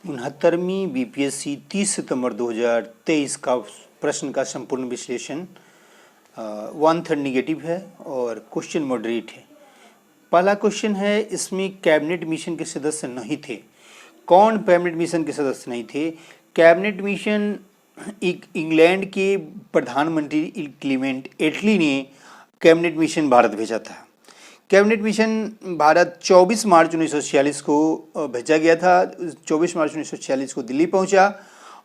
69वीं BPSC 30 सितंबर 2023 का प्रश्न का संपूर्ण विश्लेषण 1/3 निगेटिव है और क्वेश्चन मॉडरेट है। पहला क्वेश्चन है, इसमें कैबिनेट मिशन के सदस्य नहीं थे। कौन कैबिनेट मिशन के सदस्य नहीं थे? कैबिनेट मिशन इंग्लैंड के प्रधानमंत्री क्लीमेंट एटली ने कैबिनेट मिशन भारत भेजा था। कैबिनेट मिशन भारत 24 मार्च 1946 को भेजा गया था। 24 मार्च 1946 को दिल्ली पहुंचा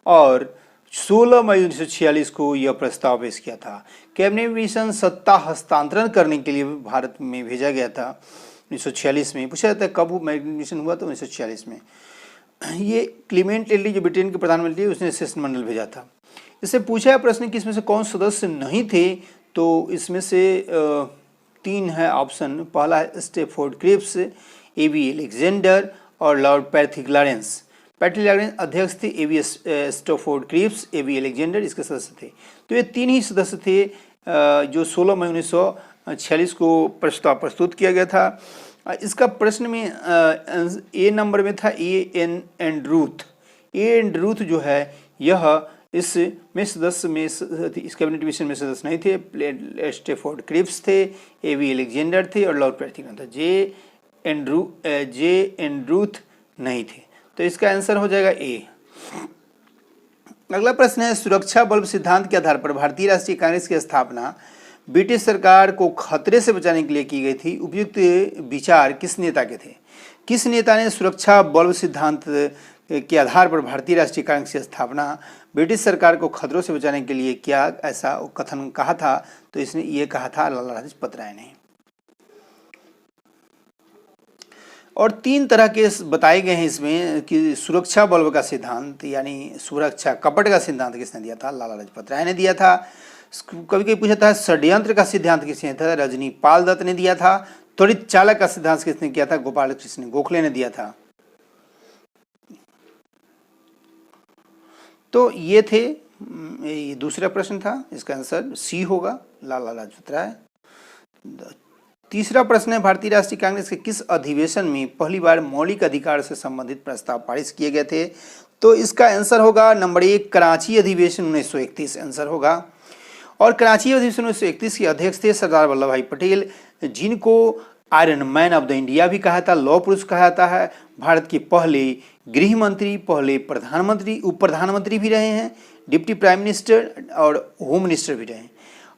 और 16 मई 1946 को यह प्रस्ताव पेश किया था। कैबिनेट मिशन सत्ता हस्तांतरण करने के लिए भारत में भेजा गया था 1946 में। पूछा जाता है कब मिशन हुआ, तो 1946 में। ये क्लीमेंट एटली जो ब्रिटेन के प्रधानमंत्री, उसने शिष्टमंडल भेजा था। इससे पूछा है प्रश्न कि इसमें से कौन सदस्य नहीं थे, तो इसमें से 3 है ऑप्शन। पहला है स्टैफोर्ड क्रिप्स, एवी अलेक्जेंडर और Lord Patrick Lawrence. Patrick Lawrence अध्यक्ष थे, एवी स्टैफोर्ड क्रिप्स, एवी अलेक्जेंडर इसके सदस्य थे। तो ये 3 ही सदस्य थे जो 16 मई 1946 को प्रस्ताव प्रस्तुत किया गया था। इसका प्रश्न में ए नंबर में था ए एन एंड्रूथ। ए एंड्रूथ जो है यह इस सदस्य में, इस कैबिनेट मिशन में सदस्य नहीं थे। स्टैफोर्ड क्रिप्स थे, एवी अलेक्जेंडर थे और लॉर्ड पैट्रिक थे। जे एंड्रूथ नहीं थे। तो इसका आंसर हो जाएगा ए। अगला प्रश्न है, सुरक्षा बल्ब सिद्धांत के आधार पर भारतीय राष्ट्रीय कांग्रेस की स्थापना ब्रिटिश सरकार को खतरे से बचाने के लिए की गई थी। उपयुक्त विचार किस नेता के थे? किस नेता ने सुरक्षा बल्ब सिद्धांत के आधार पर भारतीय राष्ट्रीय कांग्रेस की स्थापना ब्रिटिश सरकार को खतरों से बचाने के लिए क्या ऐसा कथन कहा था? तो इसने ये कहा था लाला लाजपत राय ने। और 3 तरह के बताए गए हैं इसमें कि सुरक्षा बल्ब का सिद्धांत यानी सुरक्षा कपट का सिद्धांत किसने दिया था? लाला लाजपत राय ने दिया था। कभी कभी पूछा था षड्यंत्र का सिद्धांत किसने दिया था? रजनी पाल दत्त ने दिया था। त्वरित चालक का सिद्धांत किसने किया था? गोपाल कृष्ण गोखले ने दिया था। तो ये थे, ये दूसरा प्रश्न था, इसका आंसर सी होगा, लाला लाजपत राय। तीसरा प्रश्न है, भारतीय राष्ट्रीय कांग्रेस के किस अधिवेशन में पहली बार मौलिक अधिकार से संबंधित प्रस्ताव पारित किए गए थे? तो इसका आंसर होगा नंबर 1, कराची अधिवेशन 1931 आंसर होगा। और कराची अधिवेशन 1931 के अध्यक्ष थे सरदार वल्लभ भाई पटेल, जिनको iron man of the India भी कहा था, लौह पुरुष कहा जाता है। भारत के पहले गृह मंत्री, पहले प्रधानमंत्री, उप प्रधानमंत्री भी रहे हैं, डिप्टी प्राइम मिनिस्टर और होम मिनिस्टर भी रहे हैं।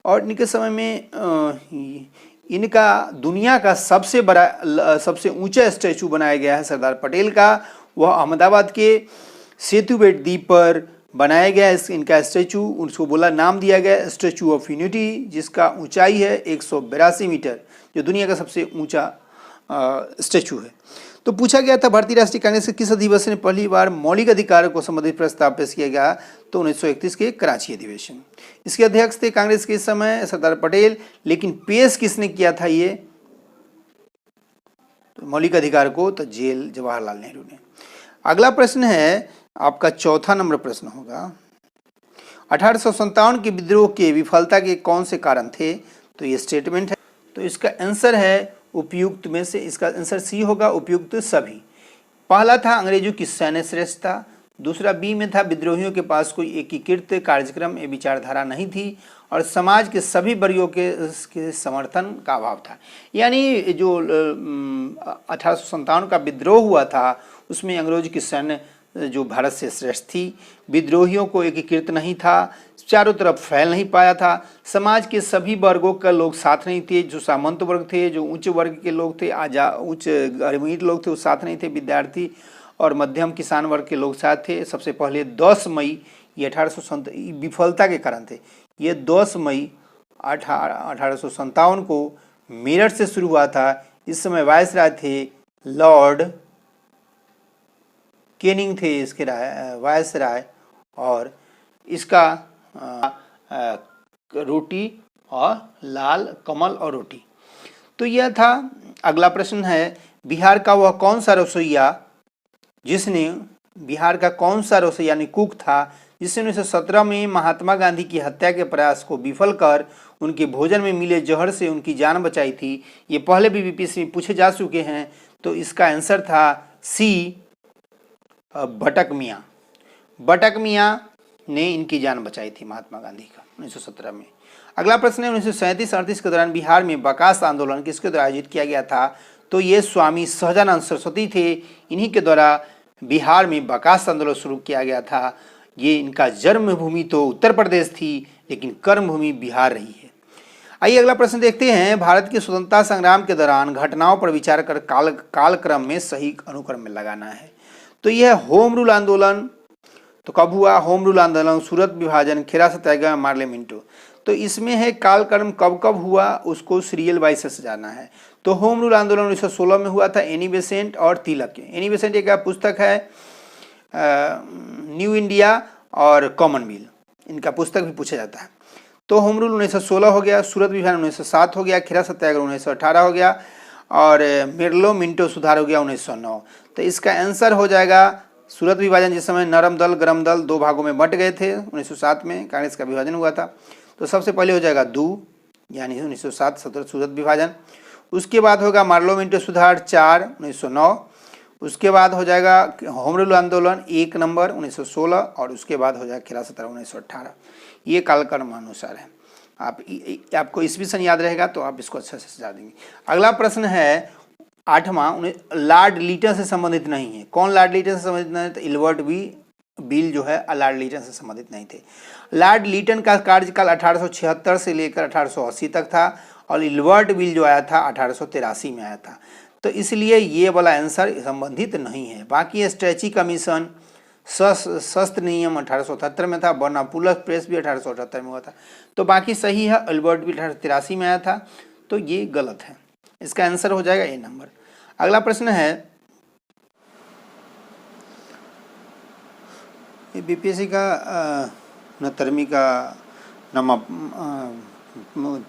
और इनके समय में इनका दुनिया का सबसे बड़ा, सबसे ऊंचा स्टैचू बनाया गया है सरदार पटेल का। वह अहमदाबाद के सेतुबेट द्वीप पर बनाया गया है इनका स्टैचू। उसको नाम दिया गया स्टैचू ऑफ यूनिटी, जिसका ऊंचाई है 182 मीटर, जो दुनिया का सबसे ऊंचा स्टैचू है। तो पूछा गया था भारतीय राष्ट्रीय कांग्रेस के किस अधिवेशन में पहली बार मौलिक अधिकारों को संबंधित प्रस्ताव पेश किया गया? तो 1931 के कराची अधिवेशन। इसके अध्यक्ष थे कांग्रेस के इस समय सरदार पटेल, लेकिन पेश किसने किया था ये तो मौलिक अधिकार को? तो जेल जवाहरलाल नेहरू ने। अगला प्रश्न है आपका चौथा नंबर प्रश्न होगा, 1857 के विद्रोह के विफलता के कौन से कारण थे? तो ये स्टेटमेंट है। तो इसका आंसर है उपयुक्त में से, इसका आंसर सी होगा, उपयुक्त सभी। पहला था अंग्रेजों की सैन्य श्रेष्ठता। दूसरा बी में था विद्रोहियों के पास कोई एकीकृत कार्यक्रम या विचारधारा नहीं थी और समाज के सभी वर्गों के समर्थन का अभाव था। यानी जो 1857 का विद्रोह हुआ था उसमें अंग्रेजों की सैन्य जो भारत से श्रेष्ठ थी, विद्रोहियों को एकीकृत नहीं था, चारों तरफ फैल नहीं पाया था, समाज के सभी वर्गों का लोग साथ नहीं थे। जो सामंत वर्ग थे, जो उच्च वर्ग के लोग थे, उच्च अमीर लोग थे, वो साथ नहीं थे। विद्यार्थी और मध्यम किसान वर्ग के लोग साथ थे। सबसे पहले 10 मई ये 1857 विफलता के कारण थे। ये 10 मई 1857 को मेरठ से शुरू हुआ था। इस समय वायसराय थे लॉर्ड कैनिंग थे इसके वायसराय, और इसका रोटी और लाल कमल और रोटी। तो यह था। अगला प्रश्न है, बिहार का वह कौन सा रसोइया बिहार का कौन सा रसोइया यानी कुक था जिसने 1917 में महात्मा गांधी की हत्या के प्रयास को विफल कर उनके भोजन में मिले जहर से उनकी जान बचाई थी? ये पहले भी बीपीएससी में पूछे जा चुके हैं। तो इसका आंसर था सी, बटक मियाँ। बटक मियाँ ने इनकी जान बचाई थी महात्मा गांधी का 1917 में। अगला प्रश्न है 1937-38 के दौरान बिहार में बकास आंदोलन किसके द्वारा आयोजित किया गया था? तो ये स्वामी सहजानंद सरस्वती थे, इन्हीं के द्वारा बिहार में बकास आंदोलन शुरू किया गया था। ये इनका जन्मभूमि तो उत्तर प्रदेश थी, लेकिन कर्मभूमि बिहार रही है। आइए अगला प्रश्न देखते हैं। भारत की स्वतंत्रता संग्राम के दौरान घटनाओं पर विचार कर कालक्रम में सही अनुक्रम में लगाना है। तो यह होम रूल आंदोलन तो कब हुआ? होम रूल आंदोलन, सूरत विभाजन, खेरा सत्याग्रह, मार्ले मिंटो। तो इसमें है कालक्रम कब कब हुआ, उसको सीरियल वाइज से सजाना है। तो होम रूल आंदोलन 1916 में हुआ था, एनी बेसेंट और तिलक के। एनी बेसेंट एक पुस्तक है न्यू इंडिया और कॉमनवेल्थ, इनका पुस्तक भी पूछा जाता है। तो होम रूल 1916 हो गया, सूरत विभाजन 1907 हो गया, खेरा सत्याग्रह 1918 हो गया और मार्ले मिंटो सुधार हो गया 1909। तो इसका आंसर हो जाएगा सूरत विभाजन। जिस समय नरम दल गरम दल दो भागों में बंट गए थे 1907 में, कांग्रेस का विभाजन हुआ था। तो सबसे पहले हो जाएगा दू, यानी 1907 सूरत विभाजन। उसके बाद होगा मार्ले मिंटो सुधार 4 1909। उसके बाद हो जाएगा होम रूल आंदोलन 1 नंबर 1916 और उसके बाद हो जाएगा खेरा सत्याग्रह 1918। ये कालक्रम अनुसार है। आपको ईस्वी सन याद रहेगा तो आप इसको अच्छे से सजा देंगे। अगला प्रश्न है 8वां, लॉर्ड लिटन से संबंधित नहीं है। कौन लॉर्ड लिटन से संबंधित नहीं? तो इल्बर्ट बिल जो है लॉर्ड लिटन से संबंधित नहीं थे। लॉर्ड लिटन का कार्यकाल 1876 से लेकर 1880 तक था और इल्बर्ट बिल जो आया था 1883 में आया था। तो इसलिए ये वाला आंसर संबंधित नहीं है। बाकी स्ट्रेची कमीशन, शस्त्र नियम 1878 में था, बर्नापुलस प्रेस भी 1878 में हुआ था। तो बाकी सही है, इल्बर्ट बिल 1883 में आया था, तो ये गलत है। इसका आंसर हो जाएगा ए नंबर। अगला प्रश्न है बीपीएससी का 69वीं का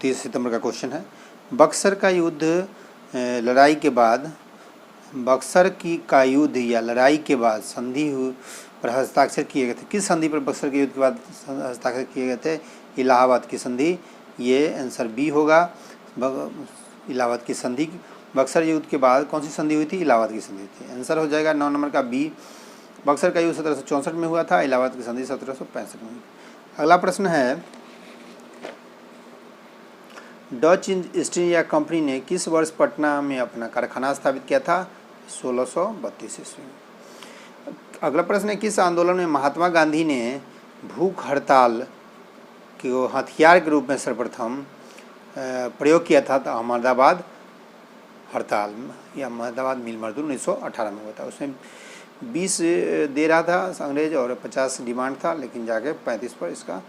30 सितंबर का क्वेश्चन है। बक्सर का युद्ध लड़ाई के बाद, बक्सर का युद्ध या लड़ाई के बाद संधि पर हस्ताक्षर किए गए थे। किस संधि पर बक्सर के युद्ध के बाद हस्ताक्षर किए गए थे? इलाहाबाद की संधि। ये आंसर बी होगा। इलाहाबाद की संधि। बक्सर युद्ध के बाद कौन सी संधि हुई थी? इलाहाबाद की संधि थी। आंसर हो जाएगा 9 नंबर का बी। बक्सर का युद्ध 1764 में हुआ था, इलाहाबाद की संधि 1765 में हुई। अगला प्रश्न है डच ईस्ट इंडिया कंपनी ने किस वर्ष पटना में अपना कारखाना स्थापित किया था? 1632 ईस्वी में। अगला प्रश्न है किस आंदोलन में महात्मा गांधी ने भूख हड़ताल को हथियार के रूप में सर्वप्रथम प्रयोग किया था? तो अहमदाबाद हड़ताल या अहमदाबाद मिल मजदूर 1918 में हुआ था। उसमें 20 दे रहा था अंग्रेज और 50 डिमांड था, लेकिन जाके 35 पर इसका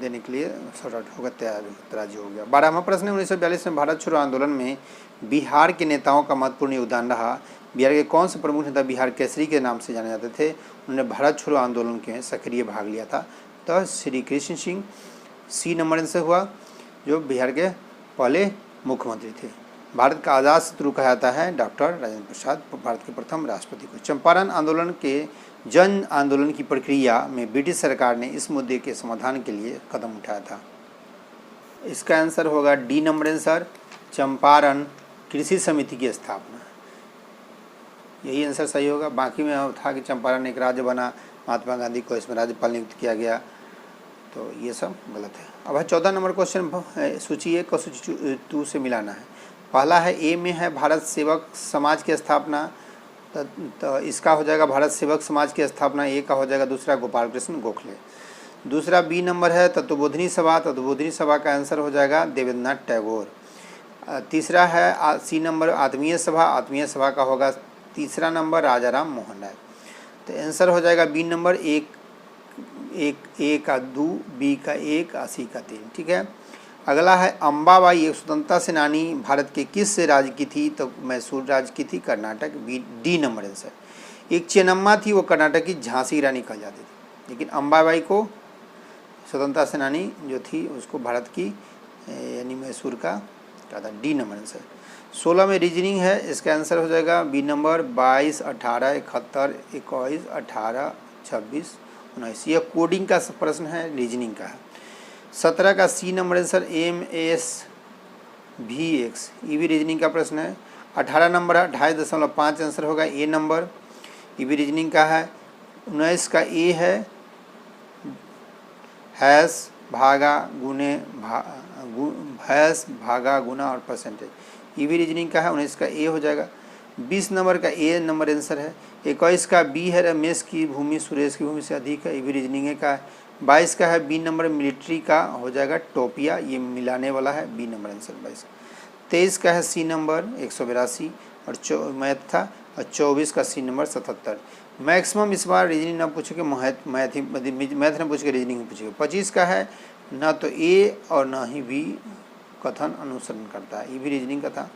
देने के लिए सॉर्ट आउट होगा, तराजी हो गया। 12वां प्रश्न है 1942 में भारत छोड़ो आंदोलन में बिहार के नेताओं का महत्वपूर्ण योगदान रहा। बिहार के कौन से प्रमुख नेता बिहार केसरी के नाम से जाने जाते थे? उन्होंने भारत छोड़ो आंदोलन के सक्रिय भाग लिया था। तो श्री कृष्ण सिंह सी नंबर से हुआ, जो बिहार के पहले मुख्यमंत्री थे। भारत का आज़ाद शत्रु कहा जाता है डॉक्टर राजेंद्र प्रसाद, भारत के प्रथम राष्ट्रपति को। चंपारण आंदोलन के जन आंदोलन की प्रक्रिया में ब्रिटिश सरकार ने इस मुद्दे के समाधान के लिए कदम उठाया था। इसका आंसर होगा डी नंबर आंसर, चंपारण कृषि समिति की स्थापना। यही आंसर सही होगा। बाकी में था कि चंपारण एक राज्य बना, महात्मा गांधी को इसमें राज्यपाल नियुक्त किया गया, तो ये सब गलत है। अब है 14 नंबर क्वेश्चन, सूची 1 को सूची 2 से मिलाना है। पहला है ए में है भारत सेवक समाज की स्थापना, तो इसका हो जाएगा भारत सेवक समाज की स्थापना, ए का हो जाएगा दूसरा गोपाल कृष्ण गोखले। दूसरा बी नंबर है तत्वबोधिनी सभा, तत्वबोधिनी सभा का आंसर हो जाएगा देवेंद्रनाथ टैगोर। तीसरा है सी नंबर आत्मीय सभा, आत्मीय सभा का होगा तीसरा नंबर राजा राम मोहन राय। तो आंसर हो जाएगा बी नंबर, एक ए का 2, बी का 1, सी का 3। ठीक है। अगला है अम्बाबाई एक स्वतंत्रता सेनानी भारत के किस राज्य की थी? तो मैसूर राज्य की थी, Karnataka, B D number answer. एक चेन्नम्मा थी, वो कर्नाटक की झांसी रानी कहा जाती थी, लेकिन अम्बाबाई को स्वतंत्रता सेनानी जो थी उसको भारत की यानी मैसूर का कहा था, डी नंबर आंसर। 16 में रीजनिंग है, इसका आंसर हो जाएगा बी नंबर 22, 18, 71, 21, 18, 26, 19। यह कोडिंग का प्रश्न है, रीजनिंग का है। 17 का सी नंबर आंसर MSVX, ये भी रीजनिंग का प्रश्न है। 18 नंबर है 2.5.5 आंसर होगा ए नंबर। ये भी रीजनिंग का है। 19 का ए है हैश भागा गुने हैश भागा गुना और परसेंटेज, ये भी रीजनिंग का है। 19 का ए हो जाएगा। 20 नंबर का ए नंबर आंसर है। 21 का बी है रमेश की भूमि सुरेश की भूमि से अधिक है, ये भी रीजनिंग का है। 22 का है बी नंबर मिलिट्री का हो जाएगा टोपिया, ये मिलाने वाला है, बी नंबर आंसर 22। 23 का है सी नंबर 182 और मैथ था। और 24 का सी नंबर 77। मैक्सिमम इस बार रीजनिंग ना पूछेगा, मैथ ना पूछेगा, रीजनिंग पूछेगा। 25 का है ना तो ए और ना ही बी कथन अनुसरण करता है, ये भी रीजनिंग का था।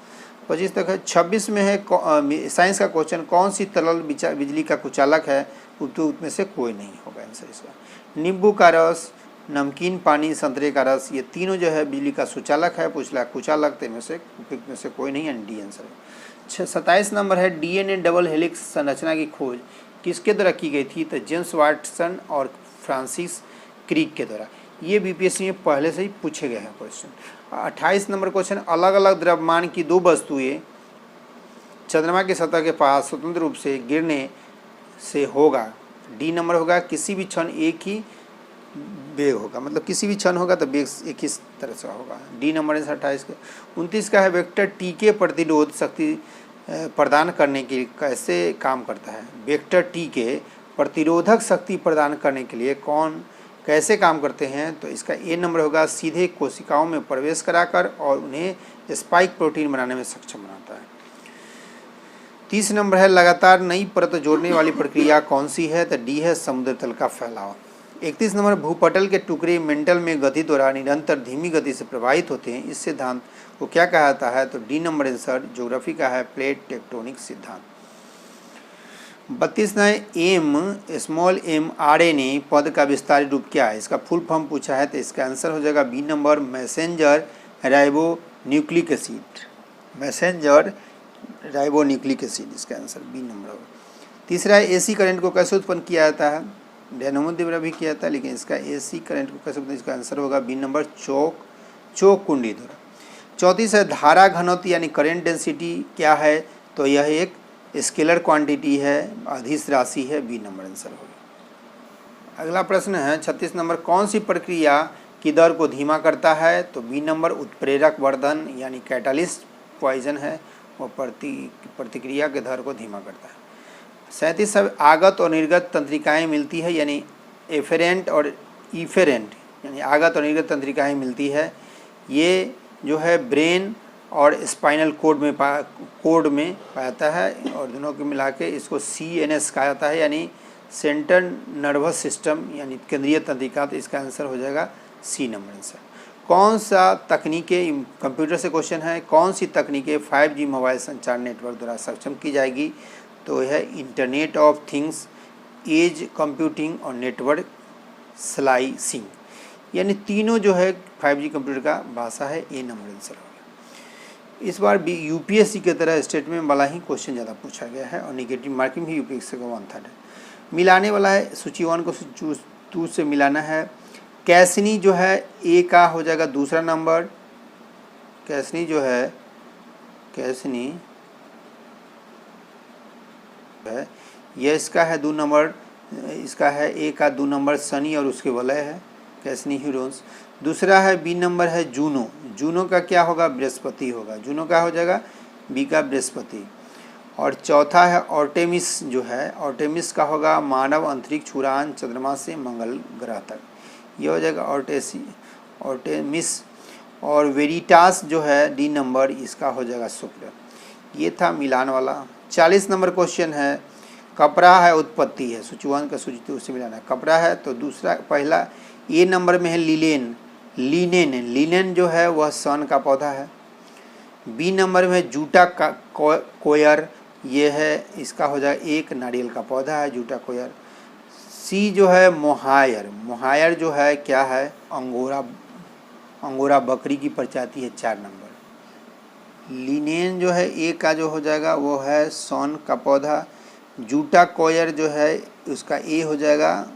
25 तक है। 26 में है साइंस का क्वेश्चन, कौन सी तरल बिजली का कुचालक है, उसमें से कोई नहीं होगा आंसर इसका। नींबू का रस, नमकीन पानी, संतरे का रस, ये तीनों जो है बिजली का सुचालक है, पूछला कुचालक, तो इनमें से कोई नहीं, यानी डी आंसर है। 27 नंबर है डीएनए डबल हेलिक्स संरचना की खोज किसके द्वारा की गई थी, तो जेम्स वाटसन और फ्रांसिस क्रिक के द्वारा। ये बीपीएससी में पहले से ही पूछे गए हैं क्वेश्चन। 28 नंबर क्वेश्चन, अलग अलग द्रव्यमान की दो वस्तुएं चंद्रमा की सतह के पास स्वतंत्र रूप से गिरने से होगा। डी नंबर होगा किसी भी क्षण एक ही वेग होगा, मतलब किसी भी क्षण होगा तो वेग एक ही तरह से होगा। डी नंबर है 28 का। 29 का है वेक्टर टी के प्रतिरोध शक्ति प्रदान करने के लिए कैसे काम करता है। वेक्टर टी के प्रतिरोधक शक्ति प्रदान करने के लिए कैसे काम करते हैं, तो इसका ए नंबर होगा सीधे कोशिकाओं में प्रवेश कराकर और उन्हें स्पाइक प्रोटीन बनाने में सक्षम बनाता है। 30 नंबर है लगातार नई परत जोड़ने वाली प्रक्रिया कौन सी है, तो डी है समुद्र तल का फैलाव। 31 नंबर भूपटल के टुकड़े मेंटल में गति द्वारा निरंतर धीमी गति से प्रवाहित होते हैं, इस सिद्धांत को क्या कहा जाता है, तो डी नंबर आंसर ज्योग्राफी का है प्लेट टेक्टोनिक सिद्धांत। 32 एम स्मॉल एम आरएनए पद का विस्तारित रूप क्या है, इसका फुल फॉर्म पूछा है, तो इसका आंसर हो जाएगा B number messenger ribo nucleic acid, messenger ribo nucleic acid, इसका आंसर बी नंबर होगा। तीसरा है एसी करंट को कैसे उत्पन्न किया जाता है, डायनामो द्वारा भी किया जाता है, लेकिन इसका एसी करंट को कैसे, इसका आंसर होगा बी नंबर चोक कुंडी द्वारा। 34 है धारा घनत्व यानी करंट डेंसिटी क्या है, तो यह एक स्केलर क्वांटिटी है, अदिश राशि है, बी नंबर आंसर होगा। अगला प्रश्न है 36 नंबर, कौन सी प्रक्रिया की दर को धीमा करता है, तो बी नंबर उत्प्रेरक वर्धन यानी कैटालिस्ट पॉइजन है, वो प्रतिक्रिया के दर को धीमा करता है। 37 आगत और निर्गत तंत्रिकाएं मिलती है, यानी एफेरेंट और इफेरेंट यानी आगत और निर्गत तंत्रिकाएं मिलती है, ये जो है ब्रेन और स्पाइनल कोड में पाया जाता है, और दोनों को मिला के इसको CNS कहा जाता है, यानी सेंट्रल नर्वस सिस्टम यानी केंद्रीय तंत्रिका, तो इसका आंसर हो जाएगा सी नंबर आंसर। कौन सा तकनीकें, कंप्यूटर से क्वेश्चन है, कौन सी तकनीकें 5G मोबाइल संचार नेटवर्क द्वारा सक्षम की जाएगी, तो यह internet of things, edge computing और नेटवर्क स्लाइसिंग, यानी तीनों जो है 5G कंप्यूटर का भाषा है, ए नंबर आंसर होगा। इस बार भी यूपीएससी की तरह स्टेटमेंट वाला ही क्वेश्चन ज़्यादा पूछा गया है और निगेटिव मार्किंग भी यूपीएससी का 1/3 है। मिलाने वाला है, सूची 1 को सूची 2 से मिलाना है। कैसनी जो है ए का हो जाएगा दूसरा नंबर, कैसनी जो है यह इसका है 2 नंबर, इसका है ए का 2 नंबर शनि और उसके वलय है कैसनी ह्यूरोन्स। दूसरा है बी नंबर है जूनो, जूनो का क्या होगा, बृहस्पति होगा, जूनो का हो जाएगा बी का बृहस्पति। और चौथा है ऑर्टेमिस, जो है ऑर्टेमिस का होगा मानव अंतरिक्ष उड़ान चंद्रमा से मंगल ग्रह तक, ये हो जाएगा ऑर्टेमिस। और वेरिटास जो है डी नंबर, इसका हो जाएगा शुक्र। ये था मिलान वाला। 40 नंबर क्वेश्चन है, कपड़ा है उत्पत्ति है, सूची 1 का सूची 2 से मिलाना है। कपड़ा है तो दूसरा पहला ए नंबर में है लिनेन जो है वह सन का पौधा है। बी नंबर में जूटा का कोयर, ये है, इसका हो जाएगा एक नारियल का पौधा है जूटा कोयर। सी जो है मोहायर जो है क्या है, अंगोरा बकरी की प्रजाति है, 4 नंबर। लिनेन जो है ए का जो हो जाएगा वो है सन का पौधा। जूटा कोयर जो है उसका ए हो जाएगा,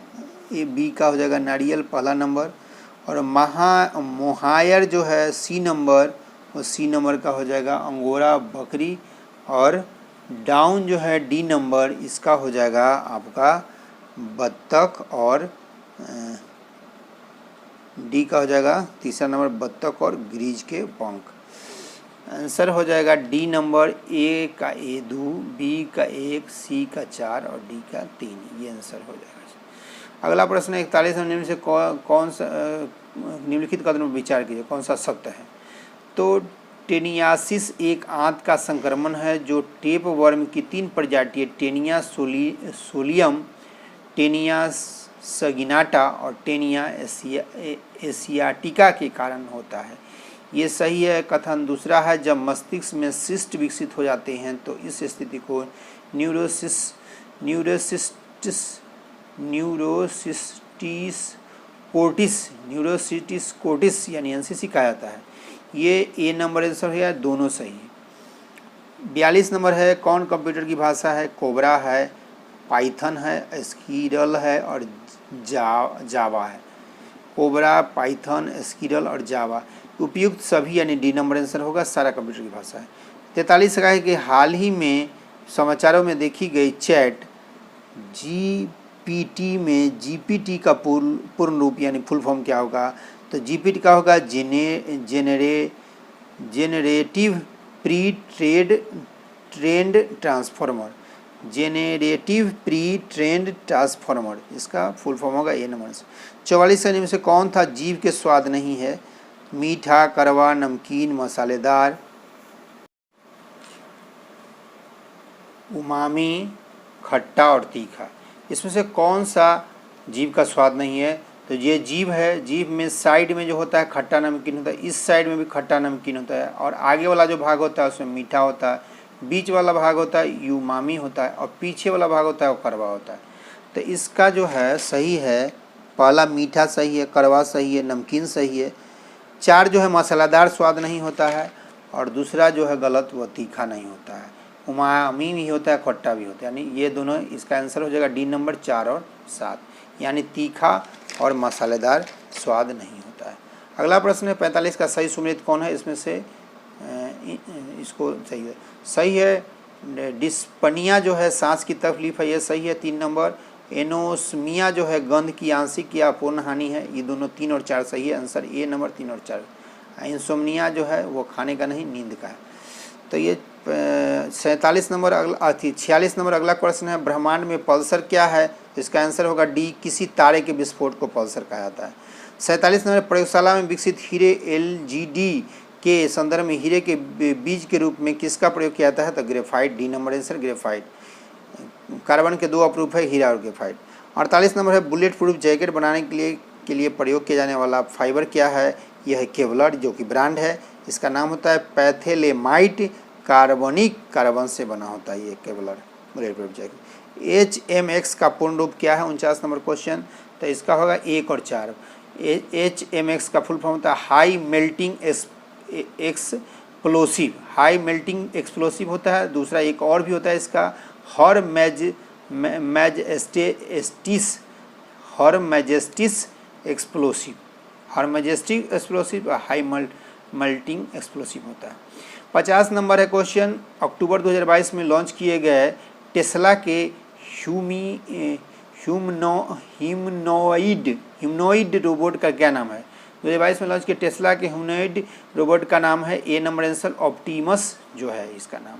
ए बी का हो जाएगा नारियल, पहला नंबर। और मोहायर जो है सी नंबर, वो सी नंबर का हो जाएगा अंगोरा बकरी और डाउन जो है डी नंबर, इसका हो जाएगा आपका बत्तख, और डी का हो जाएगा तीसरा नंबर बत्तख और ग्रीज के पंख। आंसर हो जाएगा डी नंबर, ए का ए 2, बी का 1, सी का 4 और डी का 3, ये आंसर हो जाएगा। अगला प्रश्न 41 निम्न से कौन सा निम्नलिखित कथन पर विचार कीजिए, कौन सा सत्य है। तो टेनियासिस एक आंत का संक्रमण है जो टेप वर्म की 3 प्रजातियां टेनिया सोलियम, टेनिया सगिनाटा और टेनिया एशियाटिका के कारण होता है। ये सही है। कथन दूसरा है, जब मस्तिष्क में सिस्ट विकसित हो जाते हैं तो इस स्थिति को न्यूरोसिटिस कोर्टिस यानी एनसीसी कहा जाता है। ये ए नंबर आंसर है, दोनों सही है। 42 नंबर है, कौन कंप्यूटर की भाषा है। कोबरा है, पाइथन है, स्किरल है और जावा है। कोबरा, पाइथन, स्किरल और जावा उपयुक्त सभी यानी डी नंबर आंसर होगा, सारा कंप्यूटर की भाषा है। 43 का है कि हाल ही में समाचारों में देखी गई चैट जीपीटी में जीपीटी का पूर्ण रूप यानी फुल फॉर्म क्या होगा। तो जीपीटी का होगा generative pre trend transformer, generative pre trend transformer, इसका फुल फॉर्म होगा ए नंबर। 44 में से कौन था जीभ के स्वाद नहीं है। मीठा, कड़वा, नमकीन, मसालेदार, उमामी, खट्टा और तीखा। इसमें से कौन सा जीभ का स्वाद नहीं है। तो ये जीभ है, जीभ में साइड में जो होता है खट्टा नमकीन होता है, इस साइड में भी खट्टा नमकीन होता है और आगे वाला जो भाग होता है उसमें मीठा होता है, बीच वाला भाग होता है उमामी होता है और पीछे वाला भाग होता है वो कड़वा होता है। तो इसका जो है सही है, पहला मीठा सही है, कड़वा सही है, नमकीन सही है। 4 जो है मसालेदार स्वाद नहीं होता है और दूसरा जो है गलत, वो तीखा नहीं होता है, उमामी भी होता है, खट्टा भी होता है, यानी ये दोनों, इसका आंसर हो जाएगा डी नंबर 4 और 7, यानी तीखा और मसालेदार स्वाद नहीं होता है। अगला प्रश्न है 45 का सही सुमेलित कौन है। इसमें से इसको सही है डिस्पनिया जो है सांस की तकलीफ है, ये सही है 3 नंबर। एनोस्मिया जो है गंध की आंशिक या पूर्ण हानि है, ये दोनों 3 और 4 सही है, आंसर ए नंबर 3 और 4। इंसोम्निया जो है वो खाने का नहीं, नींद का है। तो ये 47 नंबर अगला 46 नंबर अगला क्वेश्चन है, ब्रह्मांड में पल्सर क्या है। इसका आंसर होगा डी, किसी तारे के विस्फोट को पल्सर कहा जाता है। 47 नंबर, प्रयोगशाला में विकसित हीरे एलजीडी के संदर्भ में हीरे के बीज के रूप में किसका प्रयोग किया जाता है। तो graphite, D number answer graphite. Carbon के 2 अपरूप है, हीरा और ग्रेफाइट। 48 नंबर है, बुलेट प्रूफ जैकेट बनाने के लिए प्रयोग किया जाने वाला फाइबर क्या है। यह है केवलर, जो कि ब्रांड है। इसका नाम होता है पैथेलेमाइट, कार्बनिक कार्बन से बना होता है ये Kevlar bullet proof jacket. HMX का पूर्ण रूप क्या है, 49 नंबर क्वेश्चन। तो इसका होगा 1 और 4। HMX का फुल फॉर्म होता है high melting explosive, high melting explosive होता है। दूसरा एक और भी होता है इसका, her majesty's explosive, her majestic explosive, high melting explosive होता है। 50 नंबर है क्वेश्चन, अक्टूबर 2022 में लॉन्च किए गए टेस्ला के ह्यूमनॉइड रोबोट का क्या नाम है। 2022 में लॉन्च किए टेस्ला के ह्यूमनॉइड रोबोट का नाम है ए नंबर आंसर ऑप्टिमस जो है इसका नाम।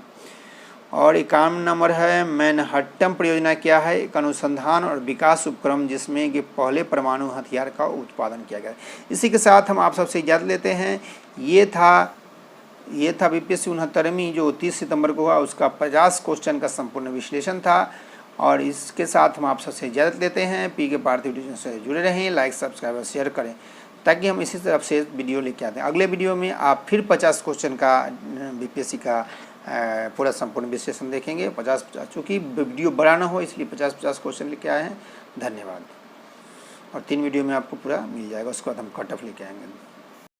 और 51 नंबर है, मैनहट्टन परियोजना क्या है। एक अनुसंधान और विकास उपक्रम जिसमें कि पहले परमाणु हथियार का उत्पादन किया गया। इसी के साथ हम आप सबसे इजाज़त लेते हैं। ये था बीपीएससी 69वीं जो 30 सितंबर को हुआ, उसका 50 क्वेश्चन का संपूर्ण विश्लेषण था। और इसके साथ हम आप सबसे इजाज़त लेते हैं। पी के पार्थिव ट्यूशन से जुड़े रहें, लाइक सब्सक्राइब और शेयर करें ताकि हम इसी तरफ से वीडियो लेके आते हैं। अगले वीडियो में आप फिर 50 क्वेश्चन का बीपीएससी का पूरा संपूर्ण विश्लेषण देखेंगे। 50 चूँकि वीडियो बड़ा ना हो इसलिए 50 क्वेश्चन लेके आए हैं। धन्यवाद। और 3 वीडियो में आपको पूरा मिल जाएगा, उसके बाद हम कट ऑफ लेके आएंगे।